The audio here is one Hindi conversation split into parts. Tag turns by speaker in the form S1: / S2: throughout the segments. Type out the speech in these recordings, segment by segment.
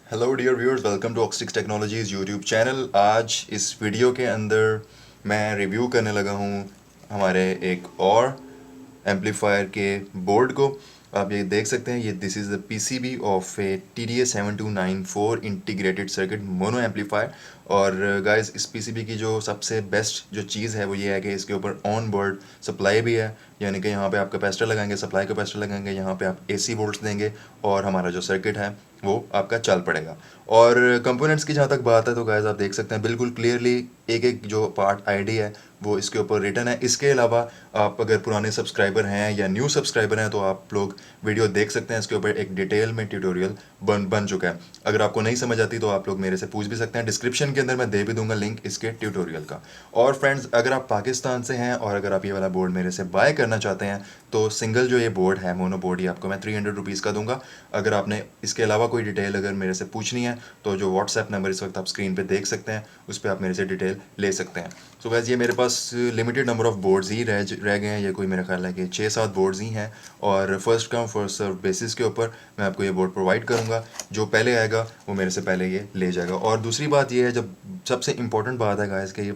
S1: Hello dear viewers, welcome to Oxix technologies YouTube channel. आज इस वीडियो के अंदर मैं रिव्यू करने लगा हूँ हमारे एक और एम्पलीफायर के बोर्ड को। आप ये देख सकते हैं, ये this is the PCB of A TDS7294 integrated circuit mono amplifier. और गाइस, इस पीसीबी की जो सबसे बेस्ट जो चीज़ है वो ये है कि इसके ऊपर ऑन बोर्ड सप्लाई भी है, यानी कि यहाँ पे आप कैपेसिटर लगाएंगे, सप्लाई कैपेसिटर लगाएंगे, यहाँ पे आप AC वोल्ट्स देंगे और हमारा जो सर्किट है वो आपका चल पड़ेगा। और कंपोनेंट्स की जहाँ तक बात है तो गाइस आप देख सकते हैं बिल्कुल क्लियरली एक एक जो पार्ट आईडी है वो इसके ऊपर रिटन है। इसके अलावा आप अगर पुराने सब्सक्राइबर हैं या न्यू सब्सक्राइबर हैं तो आप लोग वीडियो देख सकते हैं, इसके ऊपर एक डिटेल में ट्यूटोरियल बन चुका है। अगर आपको नहीं समझ आती तो आप लोग मेरे से पूछ भी सकते हैं, डिस्क्रिप्शन के अंदर मैं दे भी दूंगा लिंक इसके ट्यूटोरियल का। और फ्रेंड्स, अगर आप पाकिस्तान से हैं और अगर आप ये वाला बोर्ड मेरे से बाय करना चाहते हैं तो सिंगल जो ये बोर्ड है, मोनो बोर्ड, ये आपको मैं 300 रुपीज़ का दूंगा। अगर आपने इसके अलावा कोई डिटेल अगर मेरे से पूछनी है तो जो व्हाट्सएप नंबर इस वक्त आप स्क्रीन पे देख सकते हैं उस पर आप मेरे से डिटेल ले सकते हैं। सो वैसे ये मेरे पास लिमिटेड नंबर ऑफ़ बोर्ड्स ही रह गए हैं, ये कोई मेरा ख्याल है कि 6-7 बोर्ड्स ही हैं। और first come first serve basis के ऊपर मैं आपको ये बोर्ड प्रोवाइड करूँगा, जो पहले आएगा वो मेरे से पहले ये ले जाएगा। और दूसरी बात ये है, जब सबसे इंपॉर्टेंट बात है गाइस कि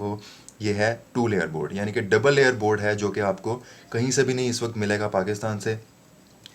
S1: ये है 2 लेयर बोर्ड, यानी कि डबल लेयर बोर्ड है, जो कि आपको कहीं से भी नहीं इस वक्त मिलेगा पाकिस्तान से।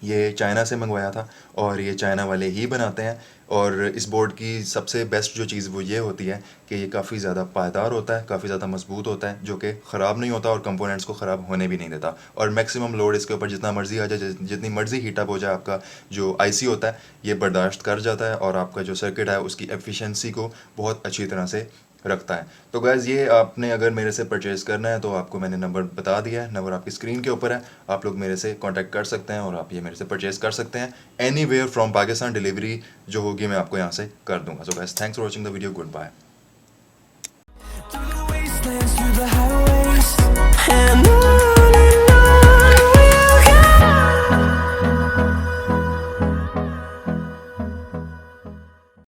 S1: ये चाइना से मंगवाया था और ये चाइना वाले ही बनाते हैं। और इस बोर्ड की सबसे बेस्ट जो चीज़ वो ये होती है कि ये काफ़ी ज़्यादा पायदार होता है, काफ़ी ज़्यादा मजबूत होता है, जो कि ख़राब नहीं होता और कंपोनेंट्स को ख़राब होने भी नहीं देता। और मैक्सिमम लोड इसके ऊपर जितना मर्ज़ी आ जाए, जितनी मर्ज़ी हीटअप हो जाए, आपका जो आईसी होता है ये बर्दाश्त कर जाता है और आपका जो सर्किट है उसकी एफिशिएंसी को बहुत अच्छी तरह से रखता है। तो गैज़, ये आपने अगर मेरे से परचेज़ करना है तो आपको मैंने नंबर बता दिया है, नंबर आपकी स्क्रीन के ऊपर है, आप लोग मेरे से कांटेक्ट कर सकते हैं और आप ये मेरे से परचेज़ कर सकते हैं। Anywhere from Pakistan, delivery जो होगी मैं आपको यहाँ से कर दूँगा। So guys, thanks for watching the video, good bye.